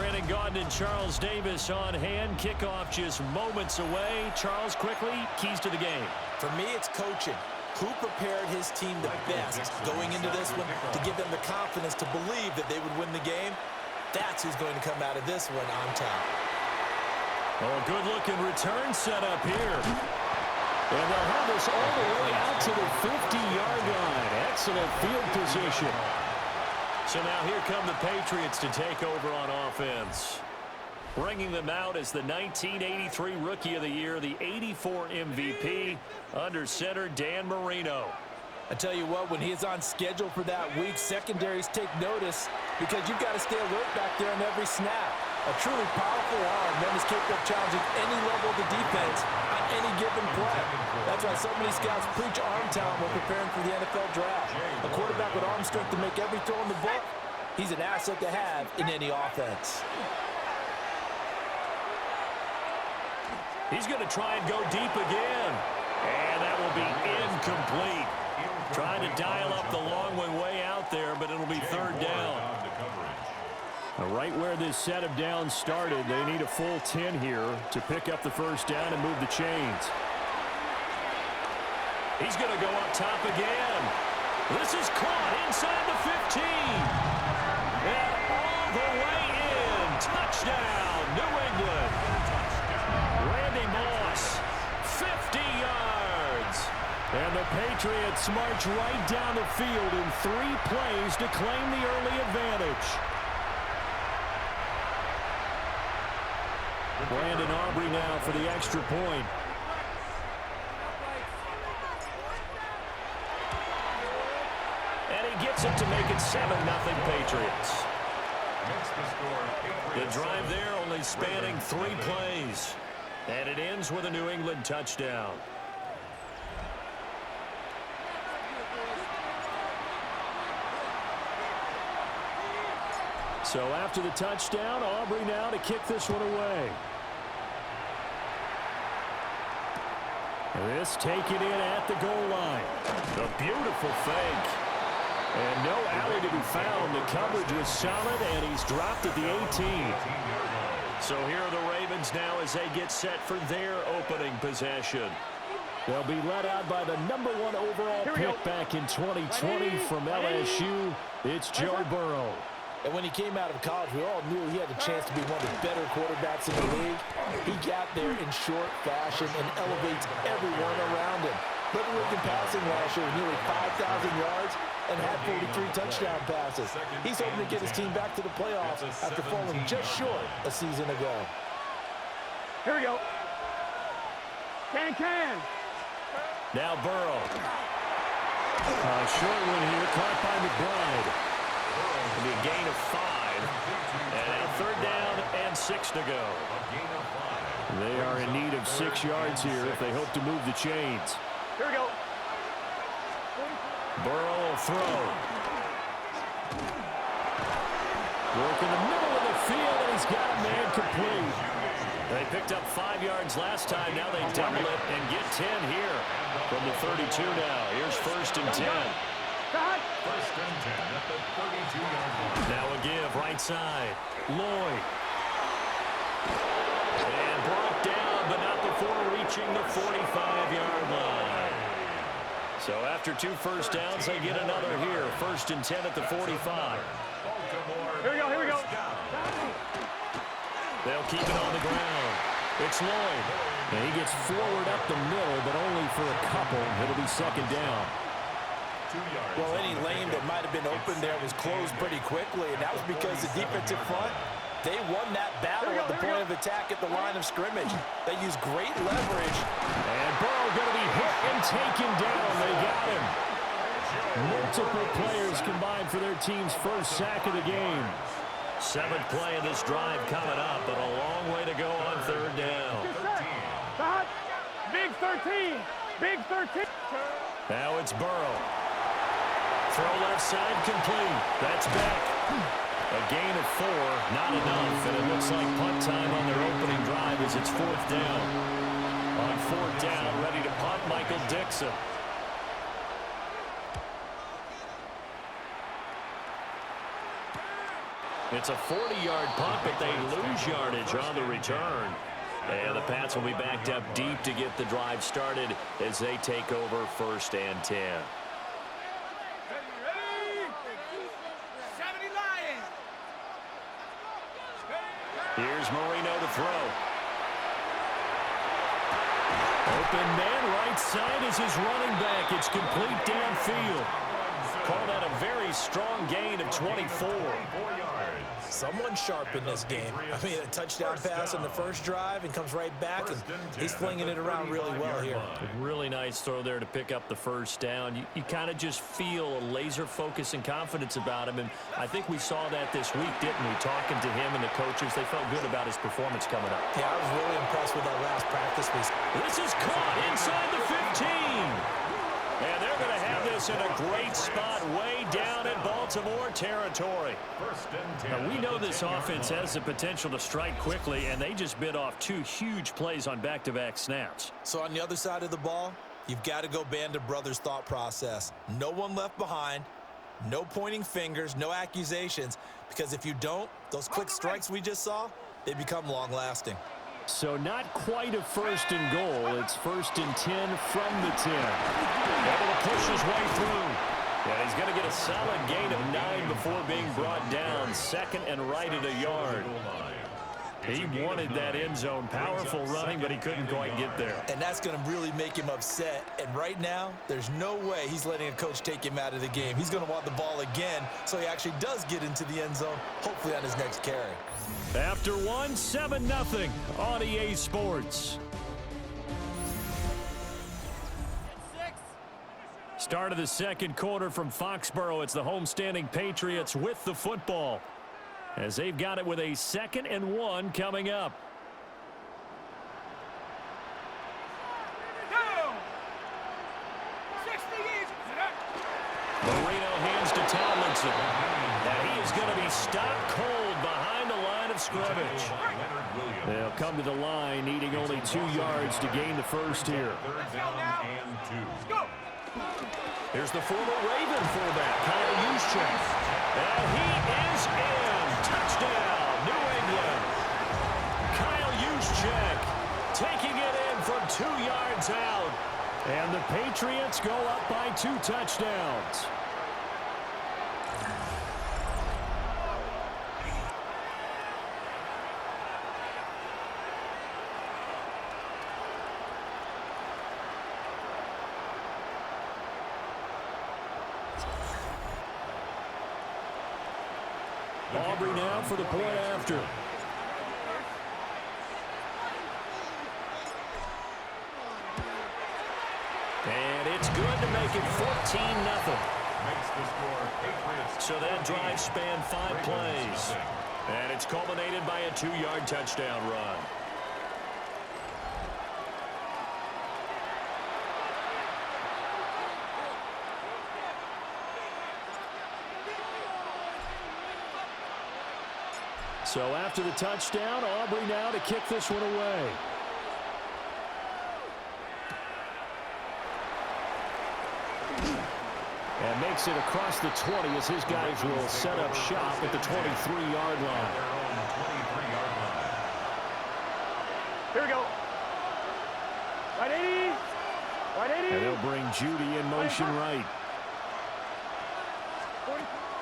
Brandon Gaudin and Charles Davis on hand. Kickoff just moments away. Charles, quickly, keys to the game. For me, it's coaching. Who prepared his team the best going into this one to give them the confidence to believe that they would win the game? That's who's going to come out of this one on top. Oh, good-looking return set up here. And they'll have this all the way out to the 50-yard line. Excellent field position. So now here come the Patriots to take over on offense. Bringing them out as the 1983 Rookie of the Year, the 84 MVP, under center Dan Marino. I tell you what, when he is on schedule for that week, secondaries take notice because you've got to stay alert back there on every snap. A truly powerful arm, one is capable of challenging any level of the defense on any given play. That's why so many scouts preach arm talent when preparing for the NFL draft. A quarterback with arm strength to make every throw in the book, he's an asset to have in any offense. He's going to try and go deep again. And that will be incomplete. Trying to dial up the long way out there, but it'll be third down. Right where this set of downs started, they need a full 10 here to pick up the first down and move the chains. He's going to go up top again. This is caught inside the 15. And all the way in. Touchdown, New England. Randy Moss, 50 yards. And the Patriots march right down the field in 3 plays to claim the early advantage. Brandon Aubrey now for the extra point. And he gets it to make it 7-0 Patriots. The drive there only spanning 3 plays. And it ends with a New England touchdown. So after the touchdown, Aubrey now to kick this one away. This taken in at the goal line. A beautiful fake. And no alley to be found. The coverage was solid, and he's dropped at the 18. So here are the Ravens now as they get set for their opening possession. They'll be led out by the #1 overall pick back in 2020 from LSU. It's Joe Burrow. And when he came out of college, we all knew he had a chance to be one of the better quarterbacks in the league. He got there in short fashion and elevates everyone around him. Led the league in passing last year with nearly 5,000 yards and had 43 touchdown passes. He's hoping to get his team back to the playoffs after falling just short a season ago. Here we go. Can. Now Burrow. A short one here, caught by McBride. It'll be a gain of 5. And now third down and 6 to go. They are in need of 6 yards here if they hope to move the chains. Here we go. Burrow will throw. Work in the middle of the field, and he's got a man complete. They picked up 5 yards last time. Now they double it and get 10 here from the 32 now. Here's first and 10. First and 10 at the 32-yard line. Now a give right side. Lloyd. And brought down, but not before reaching the 45-yard line. So after 2 first downs, they get another here. First and 10 at the 45. Here we go. They'll keep it on the ground. It's Lloyd. And he gets forward up the middle, but only for a couple. It'll be second down. Well, any lane that might have been open there was closed pretty quickly, and that was because the defensive front, they won that battle at the point of attack at the line of scrimmage. They used great leverage. And Burrow going to be hit and taken down. They got him. Multiple players combined for their team's first sack of the game. 7th play of this drive coming up, but a long way to go on third down. Big 13. Now it's Burrow. Throw left side complete. That's Beck. A gain of 4, not enough, and it looks like punt time on their opening drive as it's 4th down. On 4th down, ready to punt, Michael Dixon. It's a 40-yard punt, but they lose yardage on the return. And the Pats will be backed up deep to get the drive started as they take over 1st and 10. Here's Marino to throw. Open man, right side is his running back. It's complete downfield. Call that a very strong gain of 24. Someone sharp in this game. I mean, a touchdown pass on the first drive and comes right back, and he's flinging it around really well here. A really nice throw there to pick up the first down. You kind of just feel a laser focus and confidence about him, and I think we saw that this week, didn't we? Talking to him and the coaches, they felt good about his performance coming up. Yeah, I was really impressed with that last practice. This is caught inside the 15. And they're going to have this in a great spot way down in Baltimore territory. Now, we know this offense has the potential to strike quickly, and they just bit off 2 huge plays on back-to-back snaps. So on the other side of the ball, you've got to go Band of Brothers thought process. No one left behind, no pointing fingers, no accusations, because if you don't, those quick strikes we just saw, they become long-lasting. So not quite a 1st and goal. It's 1st and 10 from the 10. Able to push his way through. Yeah, he's going to get a solid gain of 9 before being brought down. 2nd and right at a yard. He wanted that end zone. Powerful running, but he couldn't quite get there. And that's going to really make him upset. And right now, there's no way he's letting a coach take him out of the game. He's going to want the ball again, so he actually does get into the end zone, hopefully on his next carry. After 1, 7-0 on EA Sports. Start of the second quarter from Foxborough. It's the homestanding Patriots with the football, as they've got it with a 2nd and 1 coming up. Marino hands to Tomlinson. And he is going to be stopped cold behind the line of scrimmage. They'll come to the line needing only 2 yards to gain the first here. Here's the former Raven fullback, Kyle Juszczyk. And he is in. Touchdown, New England. Kyle Juszczyk taking it in from 2 yards out. And the Patriots go up by 2 touchdowns. Aubrey now for the point after. And it's good to make it 14-0. So that drive spanned 5 plays. And it's culminated by a 2-yard touchdown run. So after the touchdown, Aubrey now to kick this one away. And makes it across the 20 as his guys will set up shop at the 23-yard line. Here we go. Right 80. Right 80. And they'll bring Judy in motion right.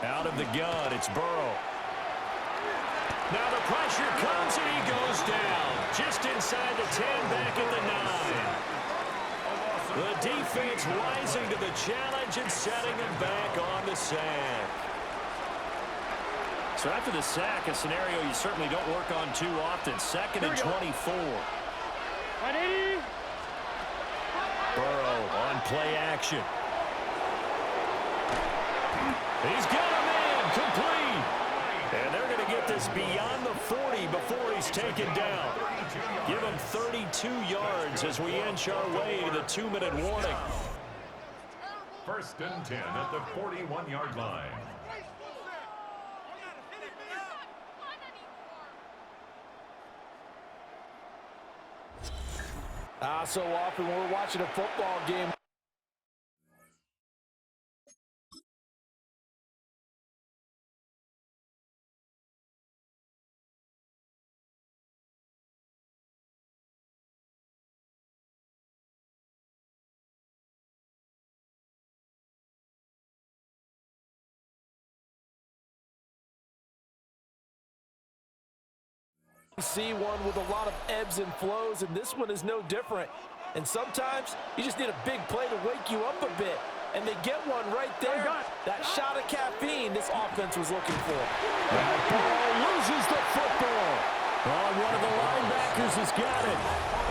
Out of the gun, it's Burrow. Now the pressure comes and he goes down. Just inside the 10, back at the 9. The defense rising to the challenge and setting him back on the sack. So after the sack, a scenario you certainly don't work on too often. 2nd and 24. 180. Burrow on play action. He's got a man complete. And they're going to get this beyond the 40 before he's taken down. Give him 32 yards as we inch our way to the 2-minute warning. 1st and 10 at the 41-yard line. So often we're watching a football game. See one with a lot of ebbs and flows, and this one is no different. And sometimes you just need a big play to wake you up a bit. And they get one right there. That shot of caffeine this offense was looking for. That ball loses the football. Oh, one of the linebackers has got it.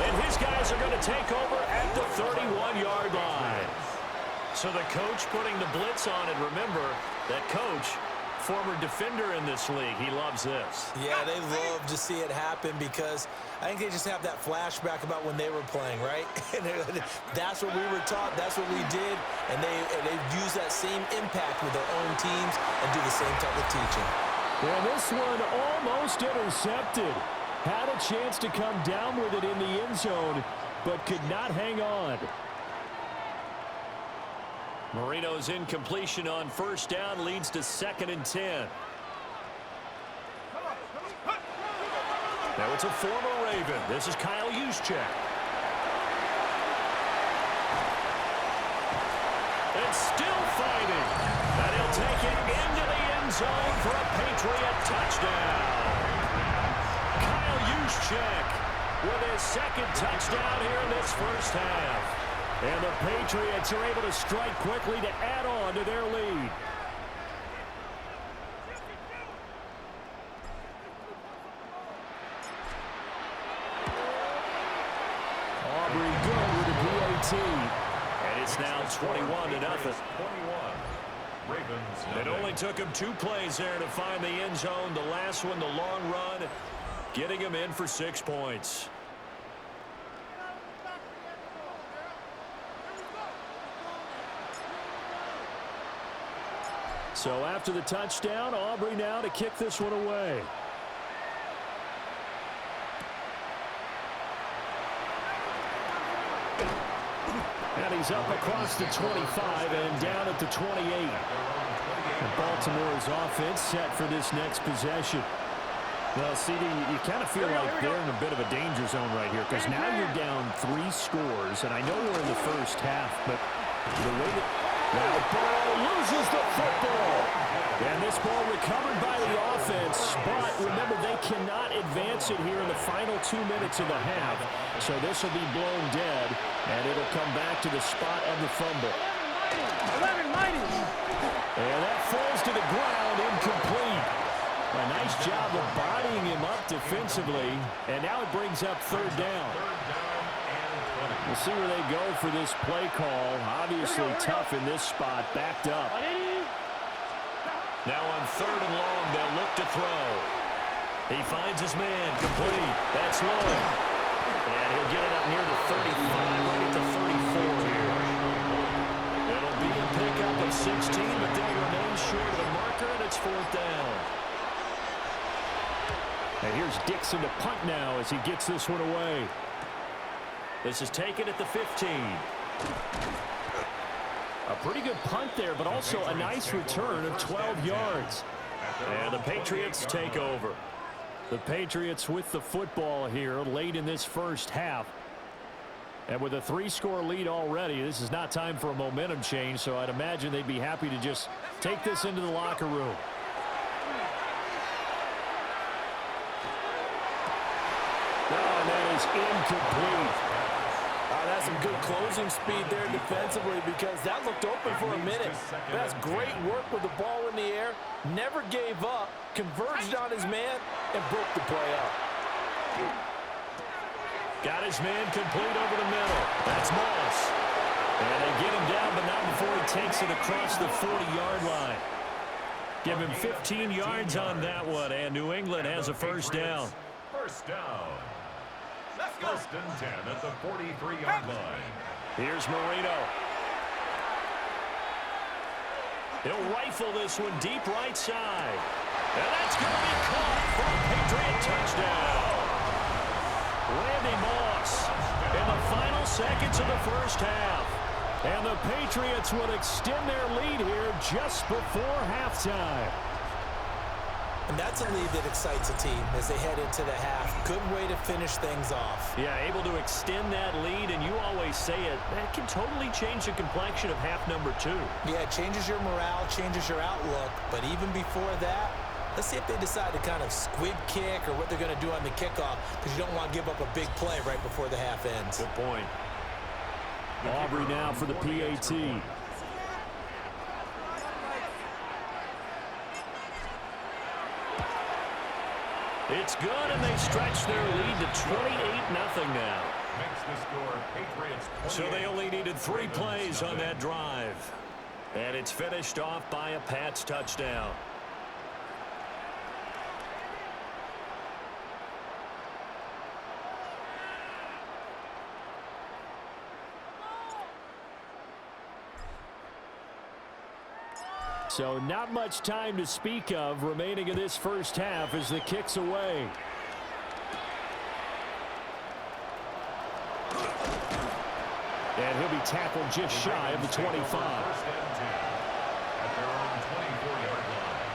And his guys are going to take over at the 31-yard line. So the coach putting the blitz on, and remember, that coach, former defender in this league, he loves this. Yeah, they love to see it happen because I think they just have that flashback about when they were playing, right? That's what we were taught. That's what we did. And they use that same impact with their own teams and do the same type of teaching. And this one almost intercepted. Had a chance to come down with it in the end zone, but could not hang on. Marino's incompletion on first down leads to 2nd and 10. Now it's a former Raven. This is Kyle Juszczyk. And still fighting. And he'll take it into the end zone for a Patriot touchdown. Kyle Juszczyk with his 2nd touchdown here in this first half. And the Patriots are able to strike quickly to add on to their lead. Aubrey good with a PAT. And it's now 21-0. It only took him 2 plays there to find the end zone. The last one, the long run, getting him in for 6 points. So after the touchdown, Aubrey now to kick this one away. And he's up across the 25 and down at the 28. And Baltimore's offense set for this next possession. Well, CD, you kind of feel like they're in a bit of a danger zone right here because now you're down 3 scores, and I know we're in the first half, but the way that ball loses the football. And this ball recovered by the offense, but remember, they cannot advance it here in the final 2 minutes of the half. So this will be blown dead, and it'll come back to the spot of the fumble. And that falls to the ground, incomplete. A nice job of bodying him up defensively, and now it brings up 3rd down. We'll see where they go for this play call. Obviously tough in this spot, backed up. Now on 3rd and long, they'll look to throw. He finds his man, complete. That's Lloyd. And he'll get it up near the 35, right at the 34 here. It'll be a pickup of 16, but they remain short of the marker, and it's 4th down. And here's Dixon to punt now as he gets this one away. This is taken at the 15. A pretty good punt there, but also a nice return of 12 yards. And the Patriots take over. The Patriots with the football here late in this first half. And with a 3-score lead already, this is not time for a momentum change, so I'd imagine they'd be happy to just take this into the locker room. Oh, and that is incomplete. That's some good closing speed there defensively because that looked open for a minute. That's great work with the ball in the air. Never gave up, converged on his man, and broke the play up. Got his man complete over the middle. That's Moss. And they get him down, but not before he takes it across the 40-yard line. Give him 15 yards on that one, and New England has a first down. First down. 1st and 10 at the 43-yard line. Here's Marino. He'll rifle this one deep right side. And that's going to be caught for a Patriot touchdown. Randy Moss in the final seconds of the first half. And the Patriots will extend their lead here just before halftime. And that's a lead that excites a team as they head into the half. Good way to finish things off. Yeah, able to extend that lead, and you always say it, that can totally change the complexion of half number 2. Yeah, it changes your morale, changes your outlook, but even before that, Let's see if they decide to kind of squib kick or what they're going to do on the kickoff, because you don't want to give up a big play right before the half ends. Good point. Aubrey now for the PAT. It's good, and they stretch their lead to 28-0 now. Makes the score Patriots. So they only needed 3 plays on that drive. And it's finished off by a Pats touchdown. So not much time to speak of remaining in this first half as the kick's away. And he'll be tackled just shy of the 25. First and 10 at their own 24-yard line.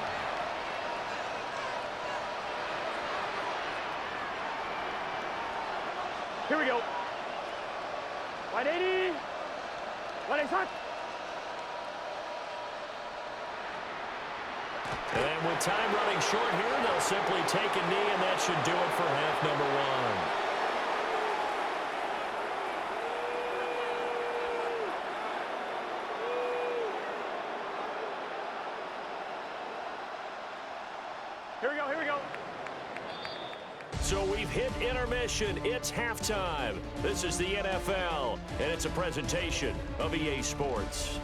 Here we go. 180. 180. And with time running short here, they'll simply take a knee, and that should do it for half number 1. Here we go. So we've hit intermission. It's halftime. This is the NFL, and it's a presentation of EA Sports.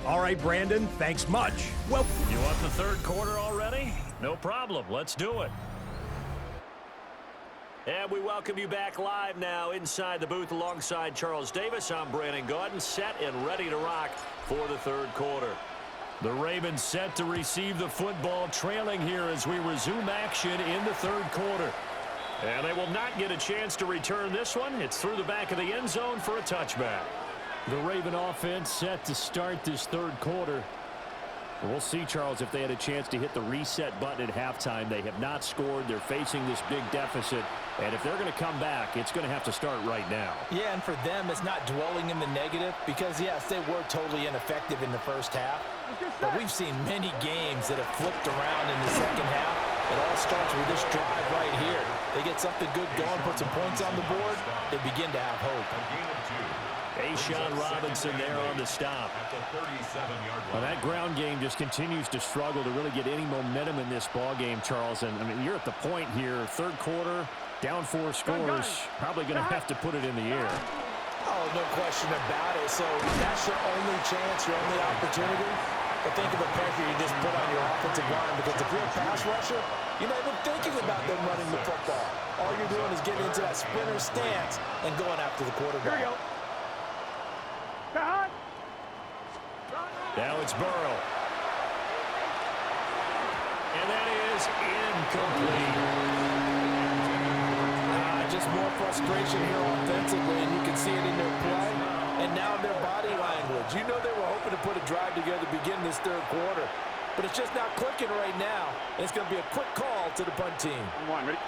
All right, Brandon, thanks much. Well, You want the third quarter already? No problem. Let's do it. And we welcome you back live now inside the booth alongside Charles Davis. I'm Brandon Gaudin, set and ready to rock for the third quarter. The Ravens set to receive the football, trailing here as we resume action in the third quarter. And they will not get a chance to return this one. It's through the back of the end zone for a touchback. The Raven offense set to start this third quarter. We'll see, Charles, if they had a chance to hit the reset button at halftime. They have not scored. They're facing this big deficit. And if they're going to come back, it's going to have to start right now. Yeah, and for them, it's not dwelling in the negative because, yes, they were totally ineffective in the first half. But we've seen many games that have flipped around in the second half. It all starts with this drive right here. They get something good going, put some points on the board, they begin to have hope. A'Shawn Robinson there on the stop. Well, that ground game just continues to struggle to really get any momentum in this ball game, Charles. And I mean, you're at the point here, third quarter, down 4 scores, probably going to have to put it in the air. Oh, no question about it. So that's your only chance, your only opportunity. But think of the pressure you just put on your offensive line, because if you're a pass rusher, you're not even thinking about them running the football. All you're doing is getting into that sprinter stance and going after the quarterback. Here we go. Now it's Burrow. And that is incomplete. Just more frustration here offensively, and you can see it in their play and now in their body language. You know they were hoping to put a drive together to begin this third quarter, but it's just not clicking right now, and it's going to be a quick call to the punt team.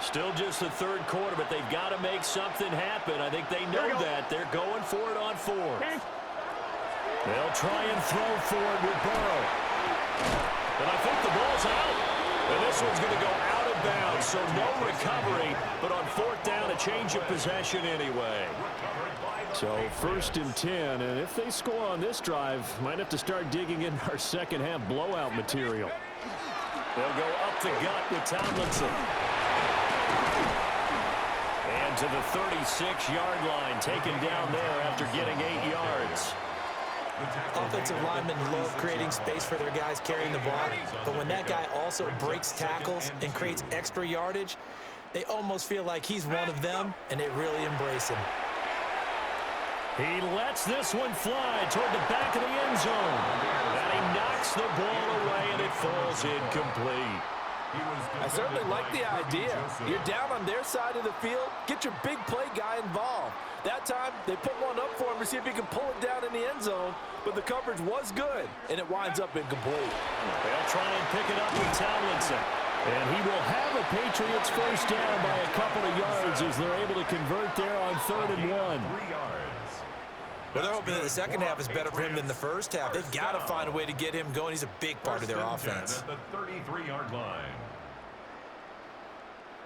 Still just the third quarter, but they've got to make something happen. I think they know that. They're going for it on 4. They'll try and throw for it with Burrow. And I think the ball's out. And this one's going to go out of bounds, so no recovery. But on 4th down, a change of possession anyway. So 1st and 10, and if they score on this drive, might have to start digging in our second half blowout material. They'll go up the gut with Tomlinson. And to the 36-yard line, taken down there after getting 8 yards. Offensive linemen love creating space for their guys carrying the ball, but when that guy also breaks tackles and creates extra yardage, they almost feel like he's one of them, and they really embrace him. He lets this one fly toward the back of the end zone. And he knocks the ball away, and it falls incomplete. I certainly like the idea. You're down on their side of the field. Get your big play guy involved. That time, they put one up for him to see if he can pull it down in the end zone, but the coverage was good, and it winds up incomplete. They'll try and pick it up with Tomlinson. And he will have a Patriots first down by a couple of yards as they're able to convert there on 3rd and 1. Well, they're hoping that the second half is better for him than the first half. They've got to find a way to get him going. He's a big part of their offense. At the 33-yard line.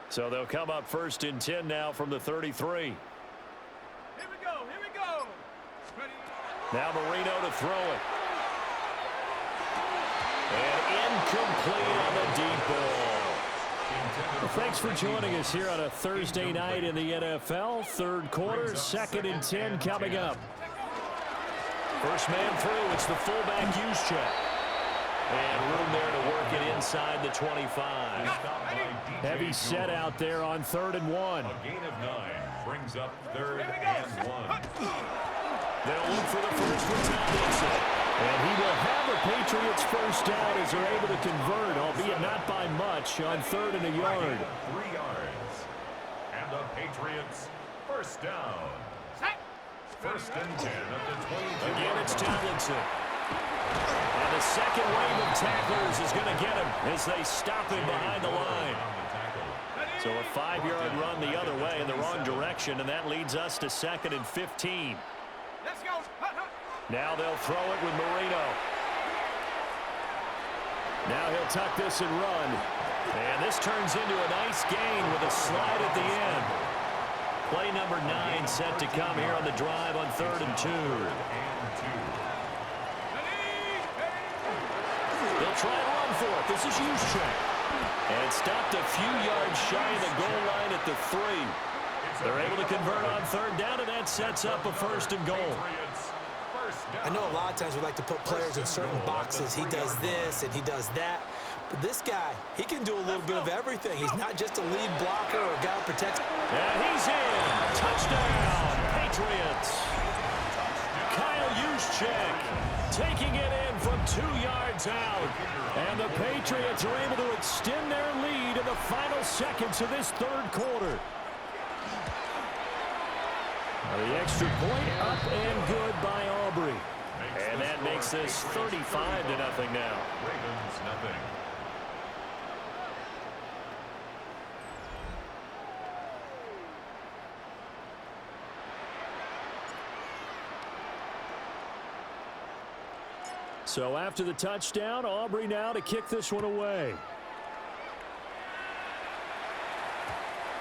So they'll come up 1st and 10 now from the 33. Here we go. Here we go. Ready? Now Marino to throw it. And incomplete on the deep ball. Well, thanks for joining us here on a Thursday night in the NFL. 3rd quarter, 2nd and 10 coming up. First man through, it's the fullback use check. And room there to work it inside the 25. Heavy set out there on 3rd and 1. A gain of 9 brings up 3rd and 1. They'll look for the first with Tomlinson. And he will have the Patriots first down as they're able to convert, albeit not by much, on 3rd and a yard. 3 yards. And the Patriots first down. 1st and 10 at the 22. Again, it's Tomlinson. And the second wave of tacklers is going to get him as they stop him behind the line. So a 5-yard run the other way in the wrong direction, and that leads us to 2nd and 15. Let's go. Now they'll throw it with Marino. Now he'll tuck this and run. And this turns into a nice gain with a slide at the end. Play number 9 set to come here on the drive on 3rd and 2. They'll try and run for it. This is Juszczyk. And stopped a few yards shy of the goal line at the 3. They're able to convert on 3rd down, and that sets up a 1st and goal. I know a lot of times we like to put players in certain boxes. He does this and he does that. But this guy, he can do a little bit of everything. He's not just a lead blocker or a guy who protects. And he's in. Touchdown, Patriots. Kyle Juszczyk taking it in from 2 yards out. And the Patriots are able to extend their lead in the final seconds of this 3rd quarter. The extra point up and good by Aubrey. And that makes this 35-0 now. Ravens nothing. So after the touchdown, Aubrey now to kick this one away.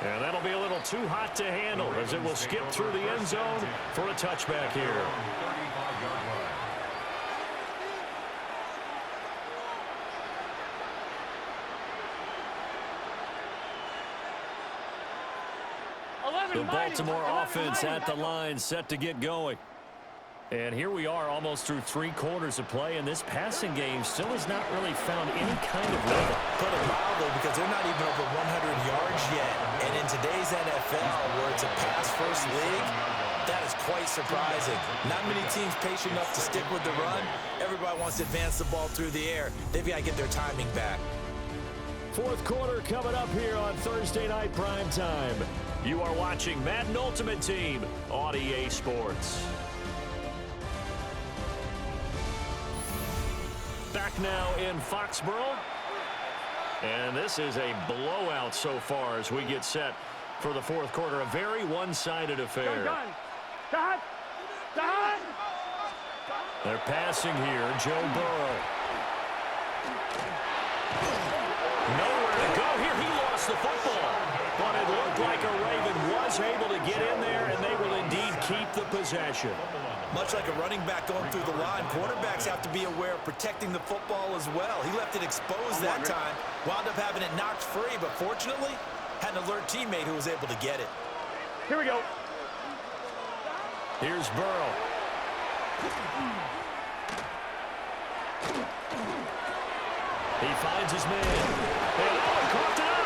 And that'll be a little too hot to handle as it will skip through the end zone for a touchback here. 35-yard line. The Baltimore offense at the line set to get going. And here we are almost through 3 quarters of play, and this passing game still has not really found any kind of level. Put it mildly, because they're not even over 100 yards yet. And in today's NFL, where it's a pass-first league, that is quite surprising. Not many teams patient enough to stick with the run. Everybody wants to advance the ball through the air. They've got to get their timing back. 4th quarter coming up here on Thursday Night Prime Time. You are watching Madden Ultimate Team on EA Sports. Back now in Foxborough. And this is a blowout so far as we get set for the 4th quarter. A very one-sided affair. Done. They're passing here. Joe Burrow. Nowhere to go here. He lost the football. But it looked like a Raven was able to get in there, and they will indeed keep the possession. Much like a running back going through the line, quarterbacks have to be aware of protecting the football as well. He left it exposed that time, wound up having it knocked free, but fortunately, had an alert teammate who was able to get it. Here we go. Here's Burrow. He finds his man. And Allen coughed it up.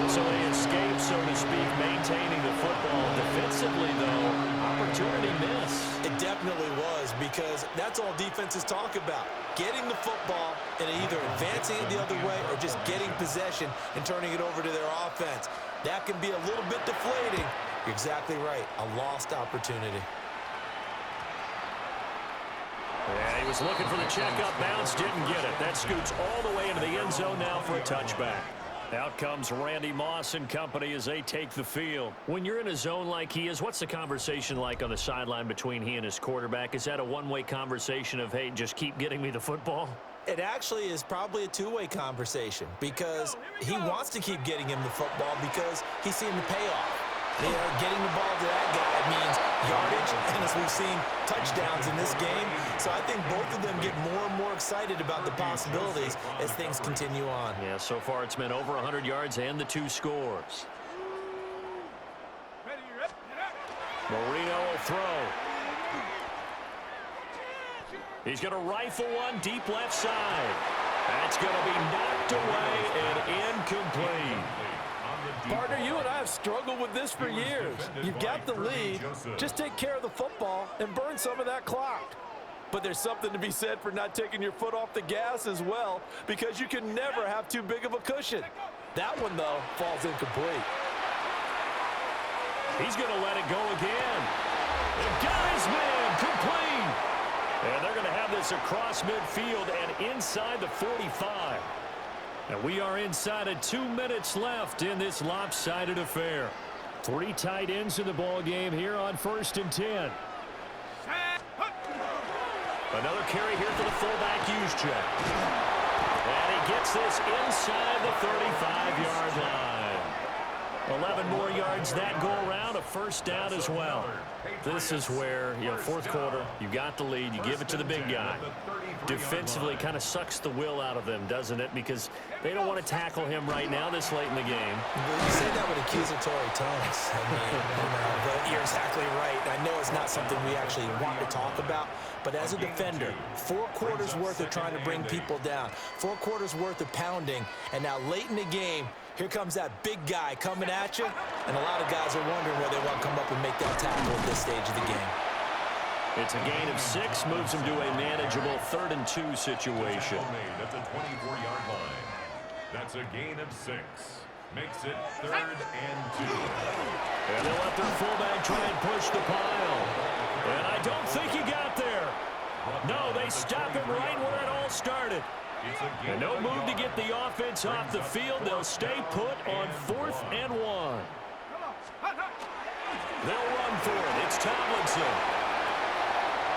So they escape, so to speak, maintaining the football. Defensively, though, opportunity miss. It definitely was, because that's all defenses talk about. Getting the football and either advancing it the other way or just getting possession and turning it over to their offense. That can be a little bit deflating. You're exactly right. A lost opportunity. Yeah, he was looking for the checkup bounce, didn't get it. That scoots all the way into the end zone now for a touchback. Out comes Randy Moss and company as they take the field. When you're in a zone like he is, what's the conversation like on the sideline between he and his quarterback? Is that a one-way conversation of, hey, just keep getting me the football? It actually is probably a two-way conversation because he wants to keep getting him the football because he's seeing the payoff. You know, getting the ball to that guy means yardage, and as we've seen, touchdowns in this game. So I think both of them get more and more excited about the possibilities as things continue on. Yeah, so far it's been over 100 yards and the 2 scores. Marino will throw. He's going to rifle one deep left side. That's going to be knocked away and incomplete. Partner, you and I have struggled with this for years. You've got the lead. Just take care of the football and burn some of that clock. But there's something to be said for not taking your foot off the gas as well, because you can never have too big of a cushion. That one, though, falls incomplete. He's going to let it go again. The guy's man complete. And they're going to have this across midfield and inside the 45. And we are inside of 2 minutes left in this lopsided affair. 3 tight ends in the ball game here on 1st and 10. Another carry here for the fullback Juszczyk. And he gets this inside the 35-yard line. 11 more yards that go around, a first down as well. This is where, you know, fourth quarter, you got the lead, you give it to the big guy. Defensively kind of sucks the will out of them, doesn't it? Because they don't want to tackle him right now this late in the game. You say that with accusatory tones. I mean, but you're exactly right. I know it's not something we actually want to talk about, but as a defender, 4 quarters worth of trying to bring people down, 4 quarters worth of pounding, and now late in the game, here comes that big guy coming at you, and a lot of guys are wondering whether they want to come up and make that tackle at this stage of the game. It's a gain of 6, moves them to a manageable 3rd and 2 situation. At the 24-yard line. That's a gain of 6. Makes it 3rd and 2. And they'll let their fullback try and push the pile. And I don't think he got there. No, they stop him right where it all started. And no move to get the offense off the field. They'll stay put on 4th and 1. They'll run for it. It's Tomlinson.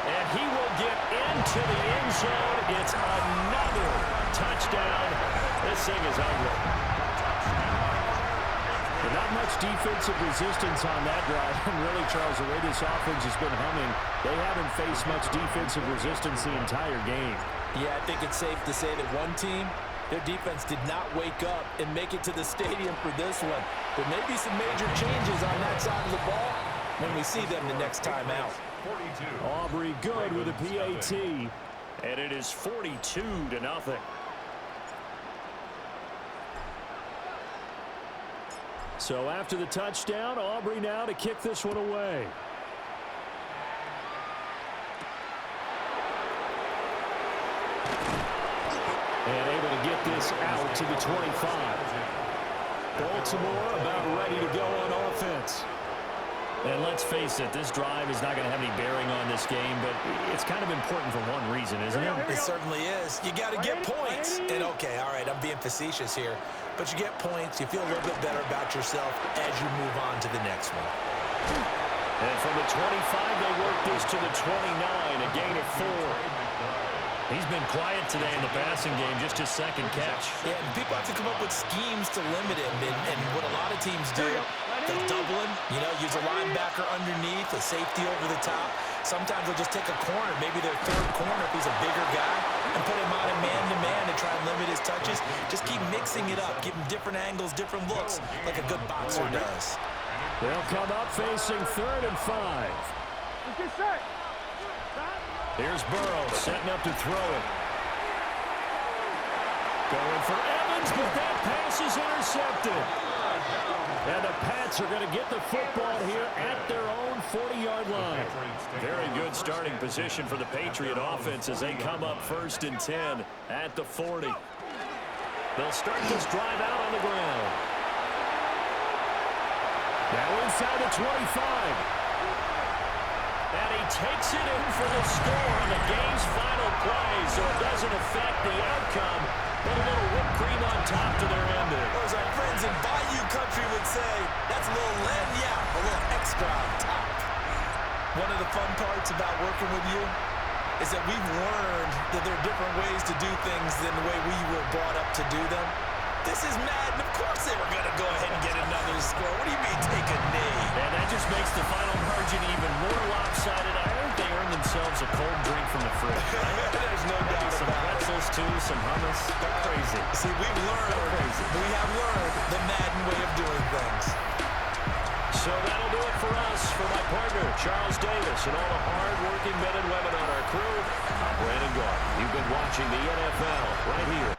And he will get into the end zone. It's another touchdown. This thing is ugly. But not much defensive resistance on that drive. And really, Charles, the way this offense has been humming, they haven't faced much defensive resistance the entire game. Yeah, I think it's safe to say that one team, their defense did not wake up and make it to the stadium for this one. There may be some major changes on that side of the ball when we see them the next time out. 42. Aubrey good with a PAT. And it is 42-0. So after the touchdown, Aubrey now to kick this one away. And able to get this out to the 25. Baltimore about ready to go on offense. And let's face it, this drive is not going to have any bearing on this game, but it's kind of important for one reason, isn't it? It certainly is. You got to get points. And okay, all right, I'm being facetious here, but you get points, you feel a little bit better about yourself as you move on to the next one. And from the 25, they work this to the 29, a gain of 4. He's been quiet today in the passing game, just his 2nd catch. Yeah, and people have to come up with schemes to limit him, and what a lot of teams do, they'll double him, you know, use a linebacker underneath, a safety over the top. Sometimes they'll just take a corner, maybe their 3rd corner if he's a bigger guy, and put him on a man-to-man to try and limit his touches. Just keep mixing it up, give him different angles, different looks, like a good boxer does. They'll come up facing 3rd and 5. Get set. Here's Burrow setting up to throw it. Going for Evans, but that pass is intercepted. And the Pats are going to get the football here at their own 40-yard line. Very good starting position for the Patriot offense as they come up 1st and 10 at the 40. They'll start this drive out on the ground. Now inside the 25. And he takes it in for the score on the game's final play, so it doesn't affect the outcome, but a little whipped cream on top to their ending. Those are say that's a little lagniappe, a little extra on top. One of the fun parts about working with you is that we've learned that there are different ways to do things than the way we were brought up to do them. This is Madden. Of course they were going to go ahead and get another score. What do you mean take a knee? And that just makes the final margin even more lopsided. I think they earned themselves a cold drink from the fridge, right? There's no doubt Some about it. pretzels, too, some hummus. They're crazy. See, we have learned the Madden way of doing things. So that'll do it for us. For my partner, Charles Davis, and all the hard-working men and women on our crew, I'm Brandon Gordon. You've been watching the NFL right here.